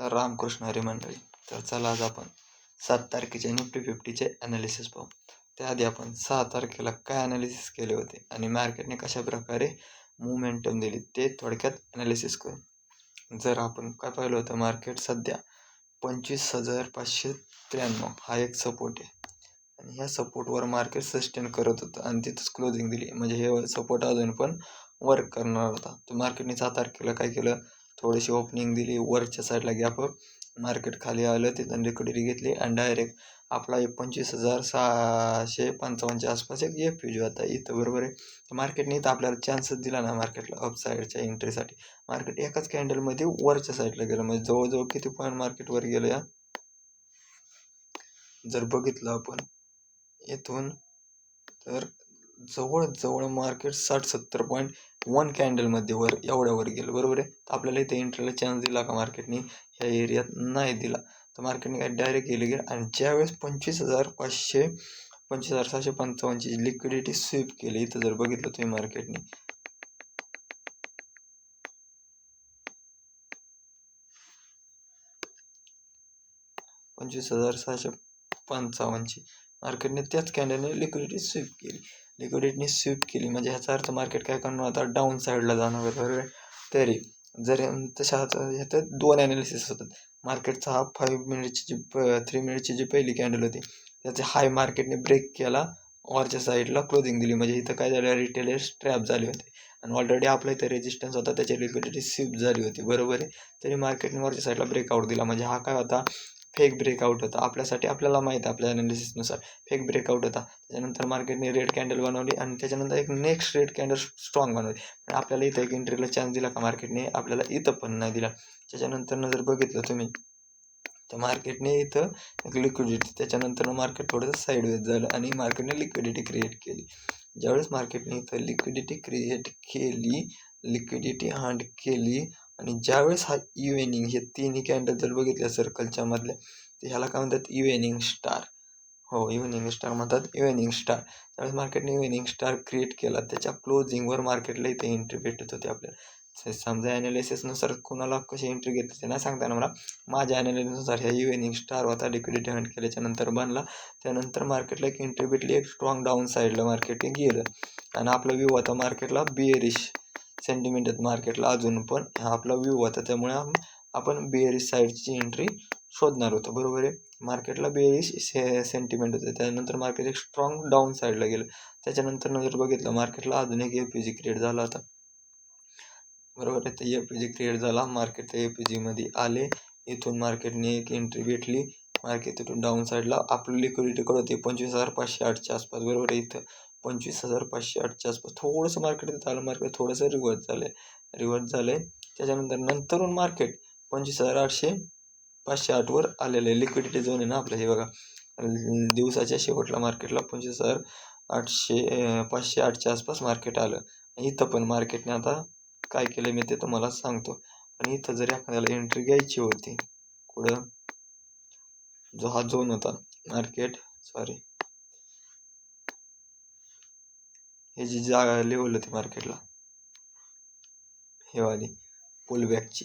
रामकृष्ण हरी मंडळी. तर चला आज आपण 7 तारखेच्या निफ्टी 50चे ॲनालिसिस पाहू. त्याआधी आपण 6 तारखेला काय ॲनालिसिस केले होते आणि मार्केटने कशा प्रकारे मोमेंटम दिली ते थोडक्यात ॲनालिसिस करू. जर आपण काय पाहिलं होतं, मार्केट सध्या 25,593 हा एक सपोर्ट आहे आणि ह्या सपोर्टवर मार्केट सस्टेन करत होतं आणि तिथंच क्लोजिंग दिली. म्हणजे हे सपोर्ट अजून पण वर्क करणार होता. तर मार्केटने 6 तारखेला काय केलं, थोडीशी ओपनिंग दिली, वरच्या साईडला गॅप मार्केट खाली आलं, तिथं लिक्विडिटी घेतली आणि डायरेक्ट आपला 25,655च्या आसपास एक FUG होता इथं, बरोबर आहे. तर मार्केटने इथं आपल्याला चान्सच दिला ना मार्केटला अपसाईडच्या एंट्रीसाठी. मार्केट एकाच कॅन्डलमध्ये वरच्या साईडला गेलं, म्हणजे जवळजवळ किती पॉईंट मार्केट वर गेलं या जर बघितलं आपण येथून, तर जवळजवळ मार्केट 60-70 पॉईंट 1 कॅन्डलमध्ये एवढ्यावर गेलं, बरोबर आहे. तर आपल्याला इथे एंट्रीला चान्स दिला का मार्केटने? ह्या एरियात नाही दिला. तर मार्केटने काय डायरेक्ट गेले आणि ज्यावेळेस 25,755ची लिक्विडिटी स्वीप केली, इथं जर बघितलं तुम्ही मार्केटने, मार्केटने त्याच कॅन्डलने लिक्विडिटी स्वीप केली. म्हणजे ह्याचा अर्थ मार्केट काय करणार आता, डाऊन साईडला जाणार आहे, बरोबर आहे. तरी जर तशा ह्याच्यात 2 ॲनालिसिस होतात. मार्केटचा हा 3 मिनिटची जी पहिली कॅन्डल होती, त्याचे हाय मार्केटने ब्रेक केला, वरच्या साईडला क्लोजिंग दिली. म्हणजे इथं काय झालं, रिटेलर्स ट्रॅप झाले होते आणि ऑलरेडी आपला इथं रेजिस्टन्स होता, त्याची लिक्विडिटी स्वीप झाली होती, बरोबर आहे. तरी मार्केटने वरच्या साईडला ब्रेकआउट दिला. म्हणजे हा काय होता, फेक ब्रेकआउट होता. आपल्याला माहीत आहे, आपल्या ॲनालिसिसनुसार फेक ब्रेकआउट होता. त्याच्यानंतर मार्केटने रेड कॅन्डल बनवली आणि त्याच्यानंतर एक नेक्स्ट रेड कॅन्डल स्ट्रॉंग बनवली. पण आपल्याला इथं एक एंट्रीला चान्स दिला का मार्केटने? आपल्याला इथं पण नाही दिला. त्याच्यानंतर जर बघितलं तुम्ही, तर मार्केटने इथं एक लिक्विडिटी, त्याच्यानंतर मार्केट थोडंसं साईडवेज झालं आणि मार्केटने लिक्विडिटी क्रिएट केली. ज्यावेळेस मार्केटने इथं लिक्विडिटी केली आणि ज्यावेळेस हा इव्हेनिंग, हे तिन्ही कॅन्डल जर बघितल्या सर्कलच्या मधल्या, तर ह्याला काय म्हणतात, इव्हेनिंग स्टार. हो, इव्हेनिंग स्टार म्हणतात, इव्हेनिंग स्टार. त्यावेळेस मार्केटने इव्हेनिंग स्टार क्रिएट केला, त्याच्या क्लोजिंगवर मार्केटला इथे एंट्री भेटत होती आपल्याला. समजा ॲनालिसिसनुसार कोणाला कशी एंट्री घेतली ते नाही सांगता येणार मला. माझ्या ॲनालिसिसनुसार ह्या इव्हेनिंग स्टार होता, लिक्विडिटी हंट केल्याच्या नंतर बनला. त्यानंतर मार्केटला एक एंट्री भेटली, एक स्ट्रॉंग डाऊन साईडला मार्केट गेलं आणि आपला व्ह्यू होता मार्केटला बिअरिश सेंटिमेंट आहेत मार्केटला अजून पण, हा आपला व्ह्यू होता. त्यामुळे आपण बिअरिश साईडची एंट्री शोधणार होतो, बरोबर आहे. मार्केटला बिअरिश सेंटिमेंट होतं, त्यानंतर मार्केट एक स्ट्रॉंग डाऊन साईडला गेलं. त्याच्यानंतर जर बघितलं, मार्केटला अजून एक FUG क्रिएट झाला होता, बरोबर आहे. तर FUG क्रिएट झाला, मार्केट त्या FUG मध्ये आले. इथून मार्केटने एक एंट्री भेटली, मार्केट इथून डाऊन साईडला आपली लिक्विडिटी कडे होती 25,508च्या आसपास, बरोबर आहे. इथं 25,508च्या आसपास थोडंसं मार्केट इथं आलं, मार्केट थोडंसं रिव्हर्स झालंय. त्याच्यानंतर मार्केट 25,508 वर आलेलं आहे. लिक्विडिटी झोन आहे ना आपलं, हे बघा, दिवसाच्या शेवटला मार्केटला 25,508च्या आसपास मार्केट आलं. इथं पण मार्केटने आता काय केलं मी ते तुम्हाला सांगतो. पण इथं जर एखाद्याला एंट्री घ्यायची होती, कुठं, जो हा झोन होता मार्केट, हे जी जागा लेवल होती मार्केटला, हे वाली पुलबॅकची,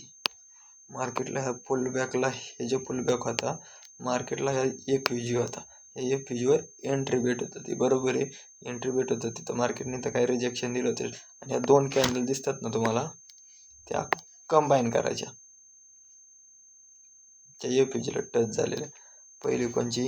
मार्केटला ह्या पुलबॅकला, हे जो पुलबॅक होता मार्केटला, ह्या FUG होता. या FUG वर एंट्री भेटत होती, बरोबर आहे. एंट्री भेटत होती, तर मार्केटने तर काही रिजेक्शन दिलं होतं आणि ह्या 2 कॅन्डल दिसतात ना तुम्हाला, त्या कंबाईन करायच्या, त्या FUGला टच झालेल्या. पहिली कोणची,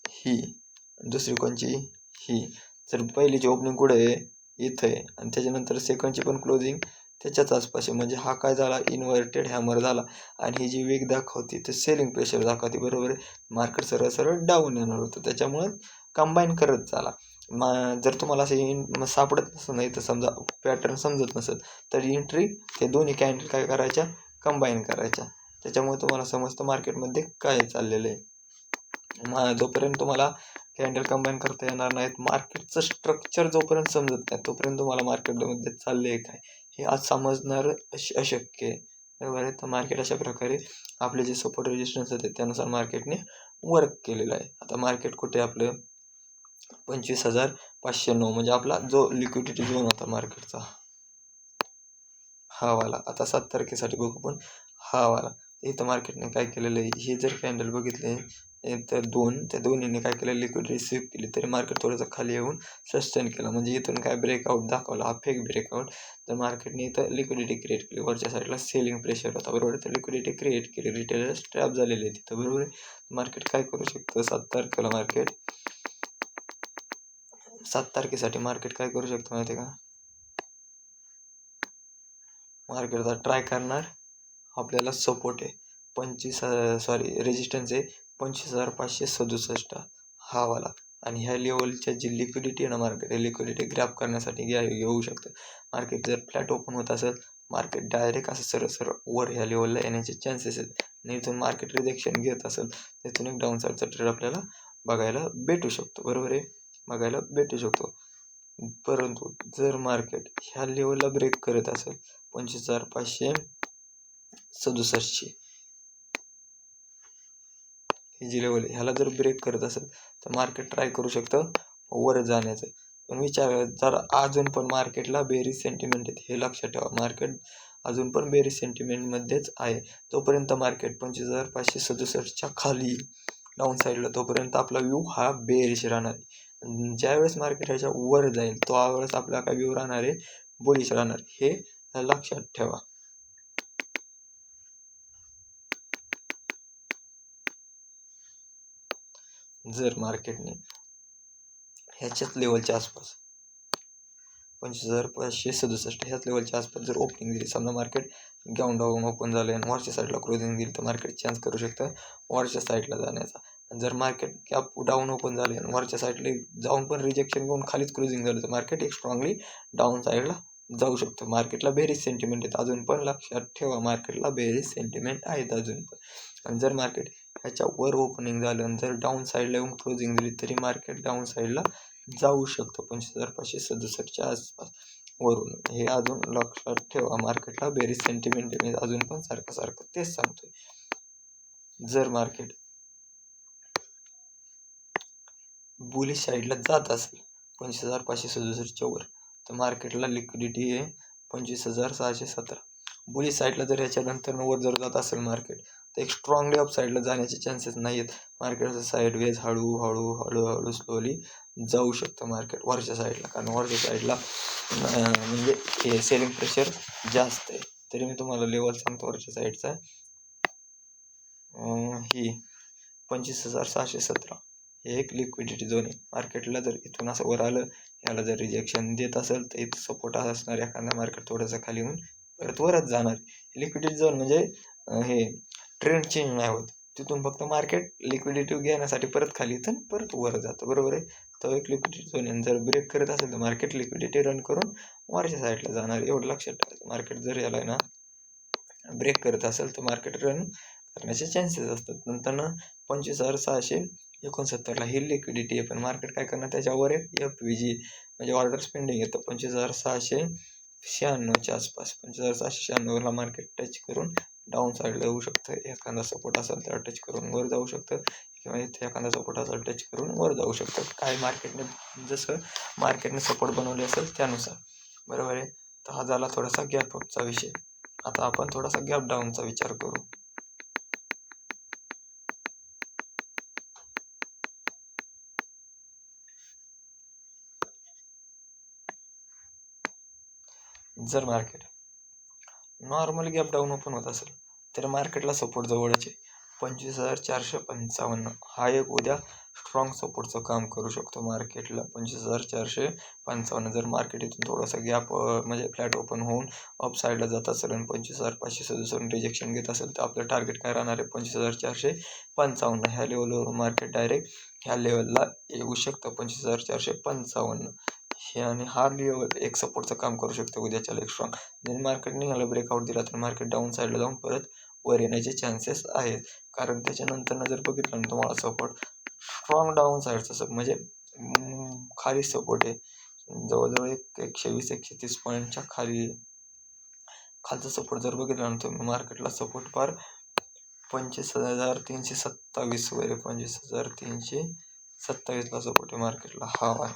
ही, दुसरी कोणची, ही. जर पहिलीची ओपनिंग कुठे आहे, इथं आहे, आणि त्याच्यानंतर सेकंडची पण क्लोजिंग त्याच्याच आसपास आहे. म्हणजे हा काय झाला, इन्व्हर्टेड हॅमर झाला आणि ही जी वेग दाखवते ते सेलिंग प्रेशर दाखवते, बरोबर आहे. मार्केट सरळ डाऊन येणार होतं, त्याच्यामुळं कंबाईन करत झाला. जर तुम्हाला असं सापडत नसेल, नाही तर समजा पॅटर्न समजत नसेल, तर एंट्री ते दोन्ही कॅन्डल काय करायच्या, कंबाईन करायच्या. त्याच्यामुळे तुम्हाला समजतं मार्केटमध्ये काय चाललेलं आहे. जोपर्यंत तुम्हाला कॅन्डल कंबाईन करता येणार नाहीत, मार्केटचं स्ट्रक्चर जोपर्यंत समजत नाही, तोपर्यंत तुम्हाला मार्केटमध्ये चालले काय हे आज समजणार अशक्य आहे, बरोबर आहे. तर मार्केट अशा प्रकारे आपले जे सपोर्ट रेजिस्टन्स होते त्यानुसार मार्केटने वर्क केलेलं आहे. आता मार्केट कुठे आपलं 25,509, म्हणजे आपला जो लिक्विडिटी झोन होता मार्केटचा, हा वाला. आता 7 तारखेसाठी बघू पण, हा वाला इथं मार्केटने काय केलेलं आहे, हे जर कॅन्डल बघितले तर त्या दोन्हीने काय केलं, लिक्विडिटी स्वीप केली, तरी मार्केट थोडंसं खाली येऊन सस्टेन केलं. म्हणजे इथून काय ब्रेकआउट दाखवला, हा फेक ब्रेकआउट. तर मार्केटने इथं लिक्विडिटी क्रिएट केली, वरच्या साईडला सेलिंग प्रेशर होता, बरोबर आहे. तर लिक्विडिटी क्रिएट केली, रिटेलर्स ट्रॅप झालेले आहे तिथं, बरोबर आहे. मार्केट काय करू शकतं, 7 तारखेला मार्केट 7 तारखेसाठी मार्केट काय करू शकतं माहिती आहे का, मार्केट आता ट्राय करणार, आपल्याला सपोर्ट आहे रेजिस्टन्स आहे 25,567 हा वाला. आणि ह्या लेवलच्या जी लिक्विडिटी आहे ना, मार्केट लिक्विडिटी ग्रॅब करण्यासाठी घेऊ शकतं. मार्केट जर फ्लॅट ओपन होत असेल, मार्केट डायरेक्ट असं सरळ सरळ वर ह्या लेवलला येण्याचे चान्सेस आहेत. आणि इथून मार्केट रिजेक्शन घेत असेल, तिथून एक डाऊन साईडचा ट्रेड आपल्याला बघायला भेटू शकतो, बरोबर आहे, बघायला भेटू शकतो. परंतु जर मार्केट ह्या लेवलला ब्रेक करत असेल 25,567 ही जी लेवल आहे, ह्याला जर ब्रेक करत असेल तर मार्केट ट्राय करू शकतं वर जाण्याचं. पण विचार जर अजून पण मार्केटला बेरिश सेंटिमेंट आहेत, हे लक्षात ठेवा. मार्केट अजून पण बेरिश सेंटिमेंटमध्येच आहे. तोपर्यंत मार्केट 25,567च्या खाली डाऊन साईडला, तोपर्यंत आपला व्ह्यू हा बेरिश राहणार आहे. ज्यावेळेस मार्केट ह्याच्या वर जाईल त्यावेळेस आपला काय व्ह्यू राहणार आहे, बुलिश राहणार, हे लक्षात ठेवा. जर मार्केटने ह्याच्याच लेवलच्या आसपास 25,567 ह्याच लेवलच्या आसपास जर ओपनिंग दिली, समजा मार्केट डाऊन ओपन झालं आणि वरच्या साईडला क्लोजिंग दिली, तर मार्केट चान्स करू शकतं वरच्या साईडला जाण्याचा. जर मार्केट गॅप डाऊन ओपन झाले आणि वरच्या साईडला जाऊन पण रिजेक्शन घेऊन खालीच क्लोजिंग झालं, तर मार्केट एक स्ट्रॉंगली डाऊन साईडला जाऊ शकतं. मार्केटला बेरिश सेंटिमेंट आहेत अजून पण, लक्षात ठेवा, मार्केटला बेरिश सेंटिमेंट आहेत अजून पण. आणि जर मार्केट ह्याच्या वर ओपनिंग झालं आणि जर डाऊन साईडला येऊन क्लोजिंग दिली, तरी मार्केट डाऊन साईडला जाऊ शकतं 25,567च्या आसपास वरून. हे अजून लक्षात ठेवा, मार्केटला बेरिश सेंटिमेंट मी अजून पण सारखं तेच सांगतोय. जर मार्केट बुलिश साईडला जात असेल 25,567च्या वर, तर मार्केटला लिक्विडिटी आहे 25,617. बुलिश साईडला जर ह्याच्यानंतर वर जर जात असेल मार्केट, तर एक स्ट्रॉंगली अप साईडला जाण्याचे चान्सेस नाही आहेत. मार्केट साईडवेज हळूहळू स्लोली जाऊ शकतं मार्केट वरच्या साईडला, कारण वरच्या साईडला म्हणजे हे सेलिंग प्रेशर जास्त आहे. तरी मी तुम्हाला लेवल सांगतो वरच्या साईडचा, ही 25,617 हे एक लिक्विडिटी झोन आहे. मार्केटला जर इथून असं वर आलं, याला जर रिजेक्शन देत असेल, तर इथं सपोर्ट असणार, एखादा मार्केट थोडंसं खाली येऊन परत वरच जाणार. लिक्विडिटी झोन म्हणजे हे ट्रेंड चेंज नाही होत, तिथून फक्त मार्केट लिक्विडिटी घेण्यासाठी परत खाली येतं परत वर जातं, बरोबर आहे. तो एक लिक्विडिटी झोन आहे. जर ब्रेक करत असेल तर मार्केट लिक्विडिटी रन करून वरच्या साईडला जाणार, एवढं लक्षात ठेवायचं. मार्केट जर याला ना ब्रेक करत असेल तर मार्केट रन करण्याचे चान्सेस असतात. नंतर 25,669ला ही लिक्विडिटी आहे, पण मार्केट काय करणार, त्याच्यावर एक FVG म्हणजे ऑर्डर पेंडिंग येतं 25,696च्या आसपास. 25,696ला मार्केट टच करून डाऊन साईडला येऊ शकतं. एखादा सपोर्ट असेल त्याला टच करून वर जाऊ शकतं, किंवा इथे एखादा सपोर्ट असेल टच करून वर जाऊ शकतं. काय मार्केटने जसं मार्केटने सपोर्ट बनवले असेल त्यानुसार, बरोबर आहे. तर हा झाला थोडासा गॅप अपचा विषय. आता आपण थोडासा गॅप डाऊनचा विचार करू. जर market normal gap down open होत असेल, तर मार्केटला सपोर्ट जवळच आहे 25,455 हा एक उद्या स्ट्रॉंग सपोर्टचं काम करू शकतो मार्केटला. 25,455 जर मार्केट इथून थोडासा गॅप म्हणजे फ्लॅट ओपन होऊन अप साईडला जात असेल आणि 25,567 रिजेक्शन घेत असेल, तर आपलं टार्गेट काय राहणार आहे 25,455. ह्या लेवलवर मार्केट डायरेक्ट ह्या लेवलला येऊ शकतं 25,455 हे. आणि हा लेवल एक सपोर्टचं काम करू शकतं उद्याच्याला एक स्ट्रॉंग. जर मार्केटने ह्याला ब्रेकआउट दिला तर मार्केट डाऊन साईडला जाऊन परत वर येण्याचे चान्सेस आहेत. कारण त्याच्यानंतर जर बघितलं ना तुम्हाला सपोर्ट स्ट्रॉंग डाऊन साईडचा म्हणजे खाली सपोर्ट आहे जवळजवळ 120-130 पॉईंटच्या खाली. खालचा सपोर्ट जर बघितला ना तुम्ही, मार्केटला सपोर्ट फार 25,327 वगैरे 25,327ला सपोर्ट आहे मार्केटला हा आहे.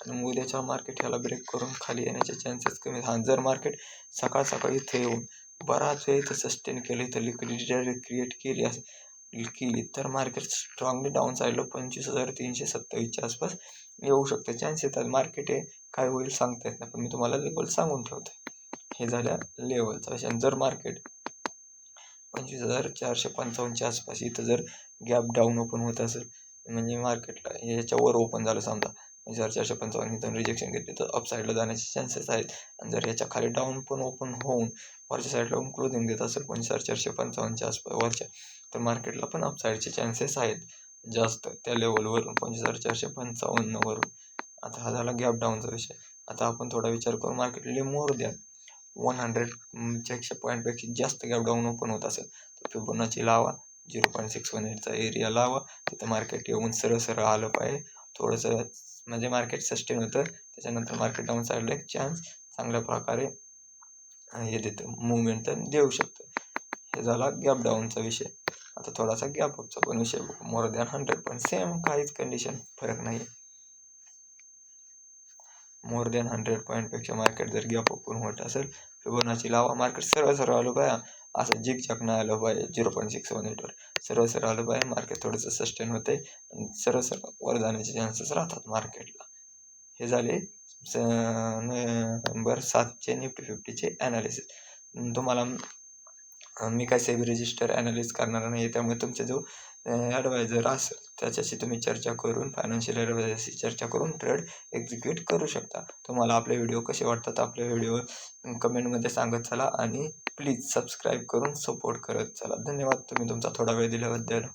आणि उद्याच्या मार्केट ह्याला ब्रेक करून खाली येण्याचे चान्सेस कमी. जर मार्केट सकाळी इथे येऊन बराच वेळ इथं सस्टेन केलं, इथं लिक्विडिटी क्रिएट केली तर मार्केट स्ट्रॉंगली डाऊन साईडला 25,327च्या आसपास येऊ शकते. चान्स येतात. मार्केट हे काय होईल सांगता येत नाही, पण मी तुम्हाला लेवल सांगून ठेवतो. हे झाल्या लेवलचा विषय. जर मार्केट 25,455च्या आसपास इथं जर गॅप डाऊन ओपन होत असेल, म्हणजे मार्केटला याच्यावर ओपन झालं समजा 25,455 इथून रिजेक्शन घेतले तर अपसाईडला जाण्याचे चान्सेस आहेत. आणि जर याच्या खाली डाऊन पण ओपन होऊन वरच्या साईडला क्लोजिंग देत असेल 25,455च्या आसपास वरच्या, तर मार्केटला पण अपसाईडचे चान्सेस आहेत जास्त त्या लेवलवरून 25,455 वरून. आता हा झाला गॅप डाऊनचा विषय. आता आपण थोडा विचार करू, मार्केटला मोर द्या 100च्या पॉईंटपेक्षा जास्त गॅप डाऊन ओपन होत असेल तर फिबोनाची लावा, 0.618चा एरिया लावा. तिथं मार्केट येऊन सरळ आलं पाहिजे. थोडंसं म्हणजे मार्केट सस्टेन होतं, त्याच्यानंतर मार्केट डाऊन साईडला एक चान्स चांगल्या प्रकारे हे देतं, मुवमेंट तर देऊ शकतं. हे झाला गॅप डाऊनचा विषय. आता थोडासा गॅप अपचा पण विषय बघू. मोर दॅन 100 पॉईंट सेम काहीच कंडिशन फरक नाही. मोर दॅन 100 पॉईंटपेक्षा मार्केट जर गॅप ओपन होत असेल, फिबोनाची लावा. मार्केट सरळ आलं पाहिजे, असं जिगजॅग नाही आलं पाहिजे 0.618वर. सरळ आलं पाहिजे. मार्केट थोडंसं सस्टेन होते आणि सरळ वर जाण्याचे चान्सेस राहतात मार्केटला. हे झाले नोव्हेंबर 7चे निफ्टी 50चे ॲनालिसिस. तुम्हाला मी काय सेबी रजिस्टर ॲनालिस करणार नाही, त्यामुळे तुमचा जो ॲडवायझर असेल त्याच्याशी तुम्ही चर्चा करून, फायनान्शियल ॲडवायझरशी चर्चा करून ट्रेड एक्झिक्यूट करू शकता. तुम्हाला आपले व्हिडिओ कसे वाटतात, आपल्या व्हिडिओ कमेंटमध्ये सांगत चला आणि प्लीज सबस्क्राईब करून सपोर्ट करत चला. धन्यवाद तुम्ही तुमचा थोडा वेळ दिल्याबद्दल.